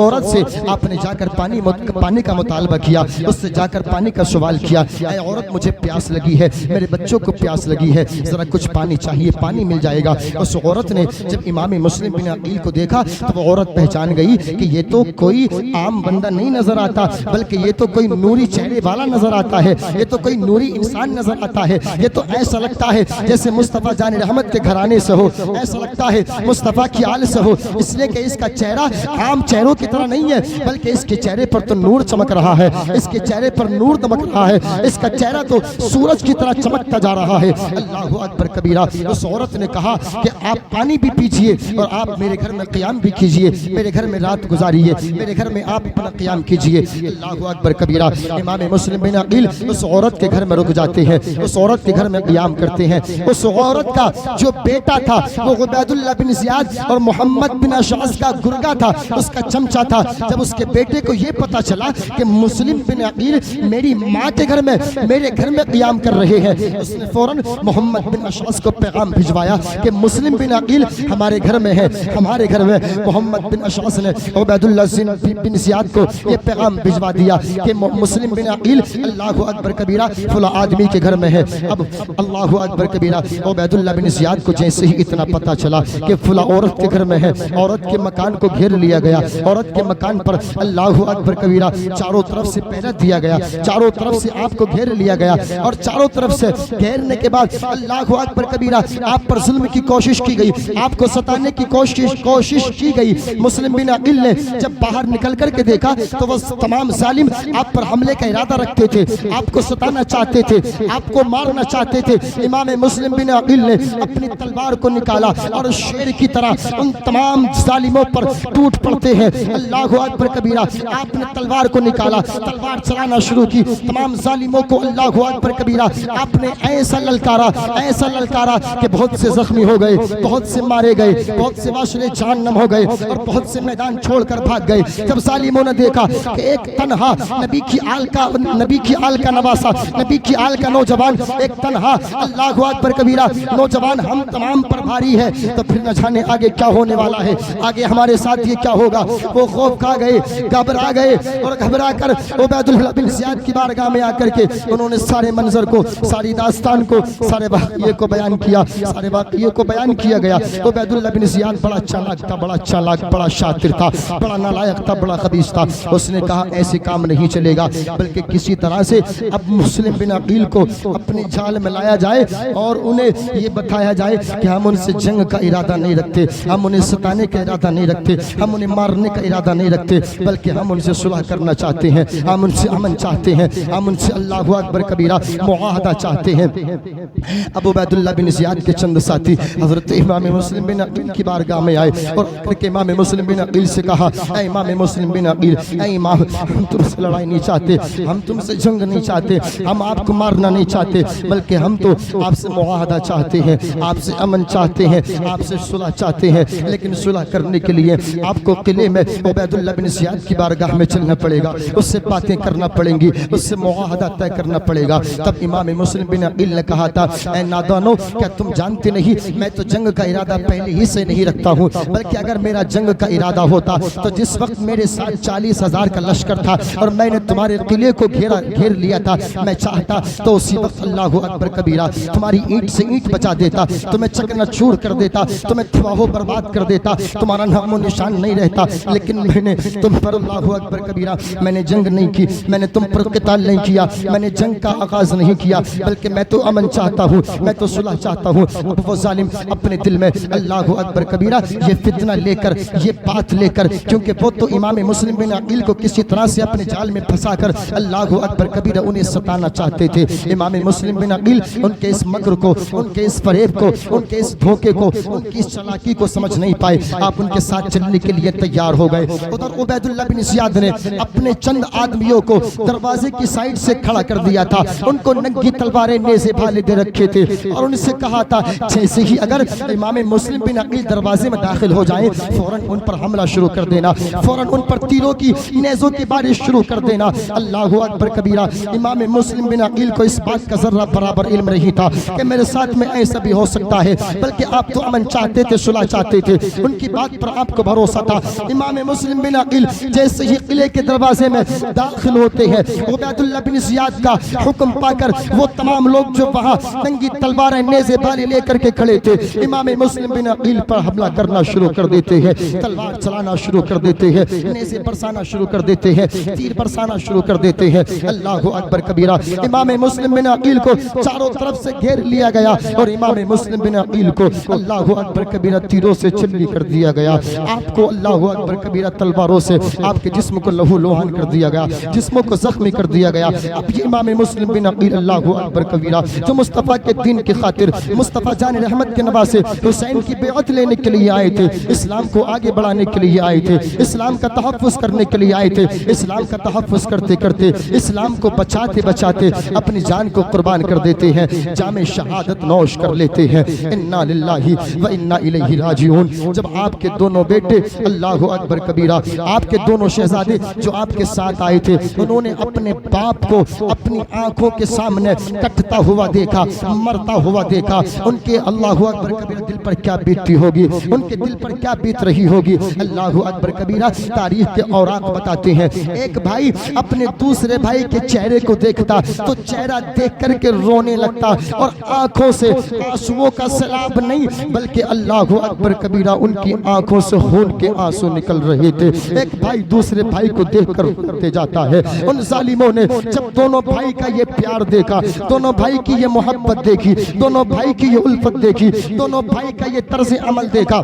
عورت سے آپ نے جا کر پانی کا مطالبہ کیا، اس سے جا کر پانی کا سوال کیا، اے عورت مجھے پیاس لگی ہے، میرے بچوں کو پیاس لگی ہے، ذرا کچھ پانی چاہیے، پانی مل جائے گا۔ اس عورت نے جب امام مسلم بن عقیل کو دیکھا تو وہ عورت پہچان گئی کہ یہ تو کوئی عام بندہ نہیں نظر آتا، بلکہ یہ تو کوئی نوری چہرے والا نظر آتا ہے، یہ تو کوئی نوری انسان نظر آتا ہے، یہ تو ایسا لگتا ہے جیسے مصطفیٰ جان رحمت کے گھرانے سے ہو، ایسا لگتا ہے مصطفیٰ کی آل سے ہو، اس لیے کہ اس کا چہرہ عام چہروں کی طرح نہیں ہے، بلکہ اس کے چہرے پر تو نور چمک رہا ہے، اس کے چہرے پر نور دمک رہا ہے، اس کا چہرہ تو سورج کی طرح چمکتا جا رہا ہے۔ اللہ اکبر کبیرہ۔ اس عورت نے کہا کہ آپ پانی بھی پیجئے اور آپ میرے گھر میں قیام بھی کیجئے، میرے گھر میں رات گزاریے، میرے گھر میں آپ اپنا قیام کیجئے۔ اللہ اکبر کبیرہ۔ امام مسلم بن عقیل اس عورت کے گھر میں رک جاتے ہیں، اس عورت کے گھر میں قیام کرتے ہیں۔ اس عورت کا جو بیٹا تھا وہ عبید اللہ بن زیاد اور محمد بن اشعث کا گرگا تھا، اس کا چمچا تھا۔ جب اس کے بیٹے کو یہ پتا چلا کہ مسلم بن عقیل میری ماں کے گھر میں میرے گھر میں قیام کر رہے ہیں، اس نے فوراً محمد بن اشعث کو پیغام بھجوایا کہ مسلم بن عقیل ہمارے گھر میں ہے، ہمارے گھر میں۔ محمد بن اشعث نے عبید اللہ بن زیاد کو یہ پیغام بھجوا دیا کہ مسلم بن عقیل اللہ اکبر کبیرہ فلاں آدمی کے گھر میں ہے۔ اب اللہ اکبر کبیرہ عبید اللہ بن زیاد کو جیسے ہی اتنا پتا چلا کہ فلاں عورت کے گھر میں ہے، عورت کے مکان کو گھیر لیا گیا، عورت کے مکان پر اللہ اکبر کبیرہ چاروں طرف سے پہرہ دیا گیا، چاروں طرف سے آپ کو گھیر لیا گیا، اور چاروں طرف سے گھیرنے کے بعد اللہ اکبر کبیرہ آپ پر ظلم کی کوشش کی گئی، آپ کو ستانے کی کوشش کی گئی۔ مسلم بن عقیل نے جب باہر نکل کر کے دیکھا تو وہ تمام ظالم آپ پر حملے کا ارادہ رکھتے تھے، آپ کو ستانا چاہتے تھے، آپ کو مارنا چاہتے تھے۔ امام مسلم بن عقیل نے اپنی تلوار کو نکالا اور شیر کی طرح ان تمام ظالموں پر ٹوٹ پڑتے ہیں۔ اللہ اکبر کبیرہ۔ آپ نے تلوار کو نکالا، تلوار چلانا شروع کی، تمام ظالموں کو اللہ اکبر کبیرہ آپ نے ایسا للکارا کہ بہت سے زخمی ہو گئے، بہت سے مارے گئے، بہت سے واشلے جہنم ہو گئے اور بہت سے میدان چھوڑ کر بھاگ گئے۔ جب ظالموں نے دیکھا کہ ایک تنہا نبی کی آل کا نواسا، نبی کی آل کا نوجوان، ایک تنہا اللہ اکبر کبیرہ نوجوان ہم تمام پر بھاری ہے، تو پھر نہ جانے آگے کیا ہونے والا ہے، آگے ہمارے ساتھ یہ کیا ہوگا۔ وہ خوف کھا گئے، گھبرا گئے اور گھبرا کر عبید اللہ بن زیاد کی بارگاہ میں آ کر کے انہوں نے سارے منظر کو، ساری داستان کو، سارے واقعے کو بیان کیا، سارے واقعے کو بیان کیا گیا۔ عبید اللہ بن زیاد بڑا چالاک تھا، بڑا چالاک، بڑا شاطر تھا، بڑا نالائق تھا، بڑا خبیث تھا۔ اس نے کہا ایسے کام نہیں چلے گا، بلکہ کسی طرح سے اب مسلم بن عقیل کو اپنی جال میں لایا جائے اور انہیں یہ بتایا جائے کہ ہم ان سے جنگ کا ارادہ نہیں رکھتے، ہم انہیں ستانے کا ارادہ نہیں رکھتے، ہم انہیں مارنے کا ارادہ نہیں رکھتے، بلکہ ہم ان سے صلح کرنا چاہتے ہیں، ہم ان سے امن چاہتے ہیں، ہم ان سے اللہ اکبر کبیرہ معاہدہ چاہتے ہیں۔ اب عبید اللہ بن زیاد کے چند ساتھی حضرت امام مسلم بن عقیل کی بارگاہ میں آئے اور امام مسلم بن عقیل سے کہا اے امام مسلم بن عقیل، اے امام، ہم تم سے لڑائی نہیں چاہتے، ہم تم سے جنگ نہیں چاہتے، ہم آپ کو مارنا نہیں چاہتے، بلکہ ہم تو آپ سے معاہدہ چاہتے ہیں، آپ سے امن چاہتے ہیں، آپ سے صلح چاہتے ہیں، لیکن صلح کرنے کے لیے آپ کو قلعے میں عبید اللہ بن زیاد کی بارگاہ میں چلنا پڑے گا، اس سے باتیں کرنا پڑیں گی، اس سے معاہدہ طے کرنا پڑے گا۔ تب امام مسلم بن عقیل نے کہا تھا اے نادانو، کیا تم جانتے نہیں میں تو جنگ کا ارادہ پہلے ہی سے نہیں رکھتا ہوں، بلکہ اگر میرا جنگ کا ارادہ ہوتا تو جس وقت میرے ساتھ 40,000 کا لشکر تھا اور میں نے تمہارے قلعے کو گھیر لیا تھا، میں چاہتا تو اسی وقت اللہ اکبر کبیرہ تمہاری اینٹ سے اینٹ بچا دیتا، تمہیں چکنا چور کر دیتا، تمہیں تباہ و برباد کر دیتا، تمہارا نام و نشان نہیں رہتا، لیکن میں نے تم پر اللہ اکبر کبیرہ میں نے جنگ نہیں کی، میں نے تم پر قتال نہیں کیا، میں نے جنگ کا آغاز نہیں کیا، بلکہ میں تو امن چاہتا ہوں، میں تو صلح چاہتا ہوں۔ اب وہ ظالم اپنے دل میں اللہ اکبر کبیرہ یہ فتنہ لے کر، یہ بات لے کر، کیونکہ وہ تو امام مسلم بن عقیل کو کسی طرح سے اپنے جال میں پھنسا کر اللہ اکبر کبیرہ انہیں ستانا چاہتے تھے۔ امام مسلم بن عقیل ان کے اس مکر کو، ان کے اس فریب کو، ان کے اس دھوکے کو، ان کی اس چالاکی کو سمجھ نہیں پائے، آپ ان کے ساتھ چلنے کے لیے تیار ہو گئے۔ ادھر عبید اللہ بن زیاد نے اپنے چند آدمیوں کو دروازے کی سائیڈ سے کھڑا کر دیا تھا، ان کو ننگی تلواریں نیزے بھالے دے رکھے تھے اور ان سے کہا تھا جیسے ہی اگر امام مسلم بن عقیل دروازے میں داخل ہو جائیں فوراً ان پر حملہ شروع کر دینا، فوراً ان پر تیروں کی نیزوں کی بارش شروع کر دینا۔ اللہ اکبر کبیرہ امام مسلم بن عقیل کو اس بات کا ذرہ برابر علم نہیں تھا کہ میرے ساتھ میں ایسا بھی ہو سکتا ہے، بلکہ آپ تو امن چاہتے تھے، صلح چاہتے تھے، ان کی بات پر آپ کو بھروسہ تھا۔ امام مسلم بن عقیل جیسے ہی قلعے کے دروازے میں داخل ہوتے ہیں، عبید اللہ بن زیاد کا حکم پا کر وہ تمام لوگ جو وہاں ننگی تلواریں نیزے بالے لے کر کے کھڑے تھے، امام مسلم بن عقیل پر حملہ کرنا شروع کر دیتے ہیں، تلوار چلانا شروع کر دیتے ہیں، نیزے برسانا شروع کر دیتے ہیں، تیر برسانا شروع کر دیتے ہیں۔ اللہ اکبر کبیرہ، امام مسلم بن عقیل کو چاروں طرف سے گھیر لیا گیا اور امام مسلم بن عقیل کو اللہ اکبر کبیرہ تیروں سے چلی کر دیا گیا، آپ کو اللہ اکبر کبیرہ تلواروں سے آپ کے جسم کو لہو لوہان کر دیا گیا، جسموں کو زخمی کر دیا گیا۔ اب یہ امام مسلم بن عقیل اللہ اکبر کبیرہ جو مصطفیٰ کے دین کی خاطر مصطفیٰ جان رحمت کے نواسے حسین کی بیعت لینے کے لیے آئے تھے، اسلام کو آگے بڑھانے کے لیے آئے تھے، اسلام کا تحفظ کرنے کے لیے آئے تھے، اسلام کا تحفظ کرتے کرتے اسلام کو بچاتے بچاتے اپنی جان کو قربان کر دیتے ہیں، جام شہادت نوش کر لیتے ہیں۔ انا للہ و انا الیہ راجعون۔ جب آپ کے دونوں بیٹے اللہ اکبر کبیرہ، آپ کے دونوں شہزادے جو آپ کے ساتھ آئے تھے، انہوں نے اپنے باپ کو اپنی آنکھوں کے سامنے کٹتا ہوا دیکھا، مرتا ہوا دیکھا، ان کے اللہ اکبر کبیرہ دل پر کیا بیتتی ہوگی، ان کے دل پر کیا بیت رہی ہوگی۔ اللہ اکبر کبیرہ تاریخ کے اوراق بتاتے ہیں، ایک بھائی اپنے دوسرے بھائی کے چہرے کو دیکھتا تو چہرہ دیکھ کر کے رونے لگتا اور آنکھوں سے آنسوؤں کا سیلاب نہیں بلکہ اللہ اکبر کبیرہ ان کی آنکھوں سے خون کے آنسو نکل رہے تھے۔ ایک بھائی دوسرے بھائی کو دیکھ کر روتے جاتا ہے۔ ان ظالموں نے جب دونوں بھائی کا یہ پیار دیکھا، دونوں بھائی کی یہ محبت دیکھی، دونوں بھائی کی یہ الفت دیکھی، دونوں بھائی کا یہ طرز عمل دیکھا،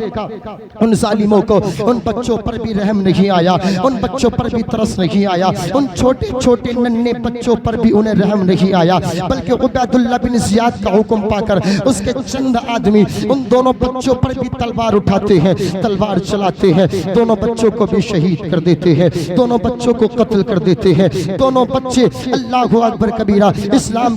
ان ظالموں کو ان بچوں پر بھی رحم نہیں آیا، ان بچوں پر بھی ترس نہیں آیا، ان چھوٹے چھوٹے ننھے بچوں پر بھی انہیں رحم نہیں آیا، بلکہ عبید اللہ بن زیاد کا حکم پا کر اس کے چند آدمی ان دونوں بچوں پر بھی تلوار اٹھاتے ہیں، تلوار چلاتے ہیں، دونوں بچوں کو بھی شہید کر دیتے ہیں، دونوں بچوں کو قتل کر دیتے ہیں۔ دونوں بچے اللہ اکبر کبیرہ اسلام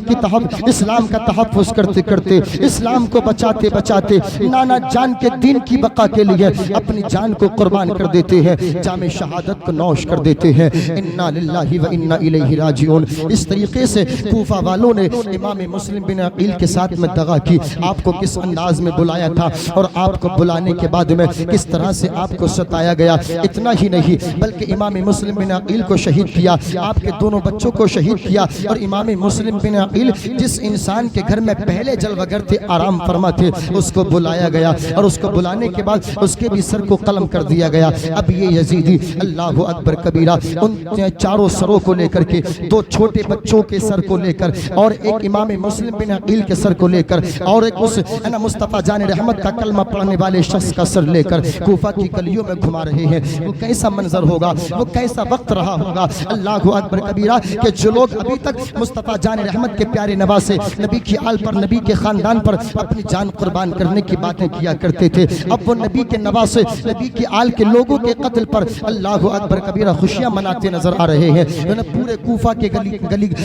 کا تحفظ کرتے کرتے، اسلام کو بچاتے بچاتے نانا جان کے دین کی بقا کے لیے اپنی جان کو قربان کر دیتے ہیں، جام شہادت کو نوش کر دیتے ہیں۔ انا للہ و انا الیہ راجعون۔ اس طریقے سے کوفہ والوں نے امام مسلم بن عقیل کے ساتھ میں دغا کی، آپ کو کس انداز میں بلایا تھا اور آپ کو بلانے کے بعد میں کس طرح سے آپ کو ستایا گیا۔ اتنا ہی نہیں بلکہ امام مسلم بن عقیل کو شہید کیا، آپ کے دونوں بچوں کو شہید کیا، اور امام مسلم بن عقیل جس انسان کے گھر میں پہلے جلوگر تھے، آرام فرما تھے، اس کو بلایا گیا اور اس کو بلانے کے بعد اس کے بھی سر کو قلم کر دیا گیا۔ اب یہ یزیدی اللہ اکبر کبیرہ ان چاروں سروں کو لے کر کے، دو چھوٹے بچوں کے سر کو لے کر اور ایک امام مسلم بن عقیل کے سر کو لے کر اور ایک اس مصطفیٰ جان رحمت کا کلمہ پڑھنے والے شخص کا سر لے کر کوفہ کی گلیوں میں گھما رہے ہیں۔ وہ کیسا منظر ہوگا، وہ کیسا وقت رہا ہوگا اللہ اکبر کبیرہ کہ جو لوگ ابھی تک مصطفیٰ جان رحمت کے پیارے نواسے نبی کی آل پر، نبی کے خاندان پر اپنی جان قربان کرنے کی باتیں کیا کرتے تھے، اب وہ نبی کے نواسے، نبی کی آل کے لوگوں کے قتل پر اللہ اکبر کبیرہ خوشیاں مناتے نظر آ رہے ہیں۔ پورے کوفہ کے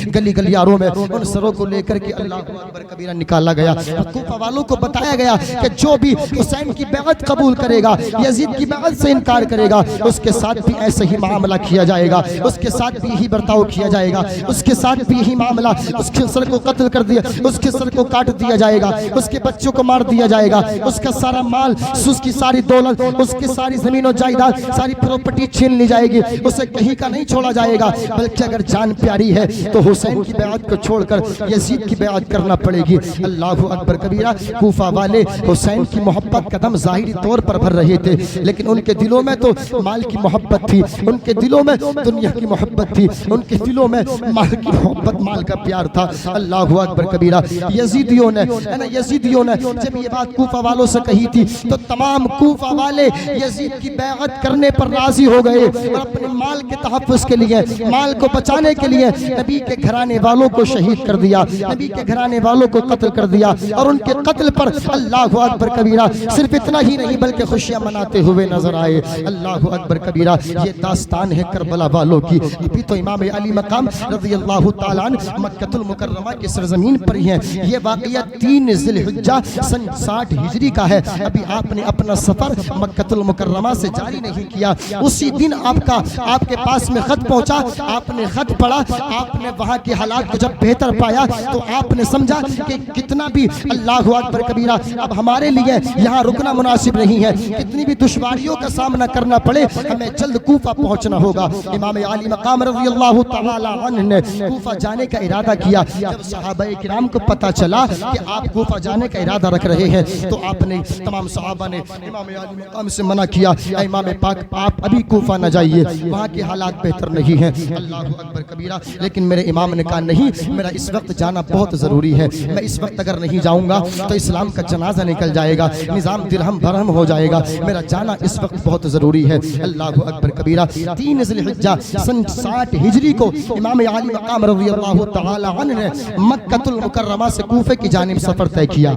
گلی گلیاروں میں ان سروں کو لے کر کے اللہ اکبر کبیرہ نکالا گیا۔ کوفہ والوں کو بتایا گیا کہ جو بھی حسین کی بیعت قبول کرے گا، یزید کی بیعت سے انکار کرے گا، اس کے ساتھ بھی ایسا ہی معاملہ کیا جائے گا، اس کے ساتھ بھی یہی برتاؤ کیا جائے گا، اس کے ساتھ بھی یہی معاملہ، اس کے سر کو قتل کر دیا، اس کے سر کو کاٹ دیا جائے گا، اس کے بچوں کو مار دیا جائے گا، اس کا سارا مال، اس کی ساری دولت، اس کی ساری زمین و جائیداد، ساری پراپرٹی چھین لی جائے گی، اسے کہیں کا نہیں چھوڑا جائے گا، بلکہ اگر جان پیاری ہے تو حسین کی بیعت کو چھوڑ کر یزید کی بیعت کرنا پڑے گی۔ اللہ اکبر کبیرہ کوفہ والے حسین کی محبت کا دم ظاہری طور پر بھر رہے تھے، لیکن ان کے دلوں میں تو مال کی محبت تھی، ان کے دلوں میں دنیا کی محبت تھی، ان کے دلوں میں مال کی محبت، مال کا پیار تھا۔ اللہ اکبر کبیرہ یزیدیوں نے جب یہ بات کوفہ والوں سے کہی تھی تو تمام کوفہ والے یزید کی بیعت کرنے پر راضی ہو گئے اور اپنے مال کے تحفظ کے لیے، مال کو بچانے کے لیے نبی کے گھرانے والوں کو شہید کر دیا، نبی کے گھرانے والوں کو قتل کر دیا، اور ان کے قتل پر اللہ اکبر کبیرہ صرف اتنا ہی نہیں بلکہ خوشیاں مناتے ہوئے نظر آئے۔ اللہ اکبر کبیرہ یہ داستان ہے کربلا والوں کی۔ ابھی تو امام علی مقام رضی اللہ تعالیٰ عنہ مکہ المکرمہ کی سرزمین پر ہی ہیں۔ یہ واقعہ 3 ذی الحجہ سن 60 ہجری کا ہے۔ ابھی آپ نے اپنا سفر مکہ المکرمہ سے جاری نہیں کیا، اسی دن آپ کے پاس میں خط پہنچا، آپ نے خط پڑھا، آپ نے وہاں کے حالات کو جب بہتر پایا تو آپ نے سمجھا کہ کتنا بھی اللہ اکبر کبیرہ اب ہمارے لیے یہاں رکنا مناسب نہیں ہے، کتنی بھی دشواریوں کا سامنا کرنا کرنا پڑے ہمیں جلد کوفہ پہنچنا ہوگا۔ امام عالی مقام رضی اللہ تعالی عنہ نے کوفہ جانے کا ارادہ کیا۔ جب صحابہ کرام کو پتہ چلا کہ آپ کوفہ جانے کا ارادہ رکھ رہے ہیں تو آپ نے تمام صحابہ نے امام عالی مقام سے منع کیا، اے امام پاک آپ ابھی کوفہ نہ جائیے، وہاں کے حالات بہتر نہیں ہیں۔ اللہ اکبر کبیرہ۔ لیکن میرے امام نے کہا نہیں، میرا اس وقت جانا بہت ضروری ہے، میں اس وقت اگر نہیں جاؤں گا تو اسلام کا جنازہ نکل جائے گا، نظام درہم برہم ہو جائے گا، میرا جانا اس وقت بہت ضروری ہے۔ اللہ اکبر کبیرہ۔ 3 ذی الحجہ سن 60 ہجری کو امام عالی مقام رضی اللہ تعالی عنہ نے مکہ المکرمہ سے کوفے کی جانب سفر طے کیا۔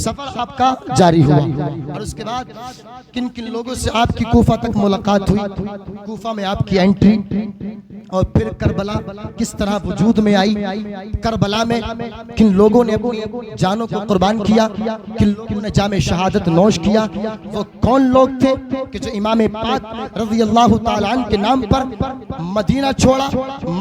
سفر آپ کا جاری ہوا اور اس کے بعد کن کن لوگوں سے آپ کی کوفہ تک ملاقات ہوئی، کوفہ میں آپ کی انٹری، اور پھر کربلا کس طرح وجود میں آئی، کربلا میں کن لوگوں نے اپنی جانوں کو قربان کیا، کن لوگوں نے جام شہادت نوش کیا، وہ کون لوگ تھے کہ جو امام پاک رضی اللہ تعالیٰ عنہ کے نام پر مدینہ چھوڑا،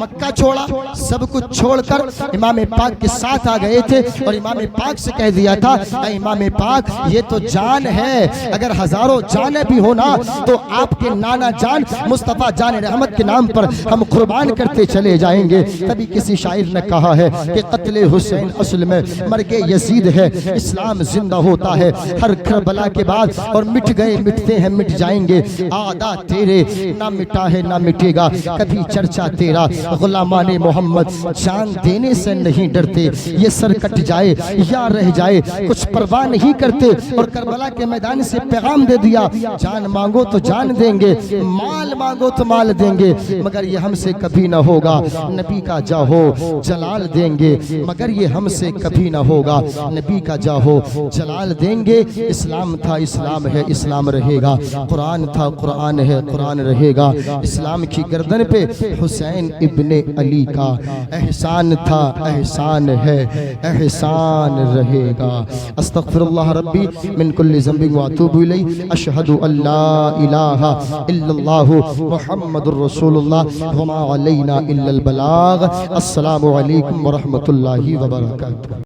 مکہ چھوڑا، سب کچھ چھوڑ کر امام پاک کے ساتھ آ گئے تھے اور امام پاک سے کہہ دیا تھا اے امام پاک یہ تو جان ہے، اگر ہزاروں جانیں بھی ہونا تو آپ کے نانا جان مصطفیٰ جان رحمت کے نام پر ہم قربان کرتے چلے جائیں گے۔ تبھی کسی شاعر نے کہا ہے کہ قتل حسین اصل میں مرگ یزید ہے، اسلام زندہ ہوتا ہے ہر کربلا کے بعد، اور مٹ گئے مٹتے ہیں مٹ جائیں گے، آدھا تیرے نہ مٹا ہے نہ مٹے گا کبھی چرچا تیرا، غلامان محمد جان دینے سے نہیں ڈرتے، یہ سر کٹ جائے یا رہ جائے کچھ پرواہ نہیں کرتے۔ اور کربلا کے میدان سے پیغام دے دیا جان مانگو تو جان دیں گے، مال مانگو تو مال دیں گے، مگر یہ ہم سے کبھی نہ ہوگا، نبی کا جاہو جلال دیں گے، مگر یہ ہم سے کبھی نہ ہوگا، نبی کا جاہو جلال دیں گے۔ اسلام تھا اسلام ہے اسلام رہے گا، قرآن تھا قرآن ہے قرآن رہے گا، اسلام کی گردن پہ حسین ابن علی کا احسان تھا احسان ہے احسان رہے گا۔ استغفر اللہ ربی من کل ذنب واتوب الیہ، اشہد ان لا الہ الا اللہ محمد الرسول اللہ وما علینا الا البلاغ۔ السلام علیکم ورحمۃ اللہ وبرکاتہ۔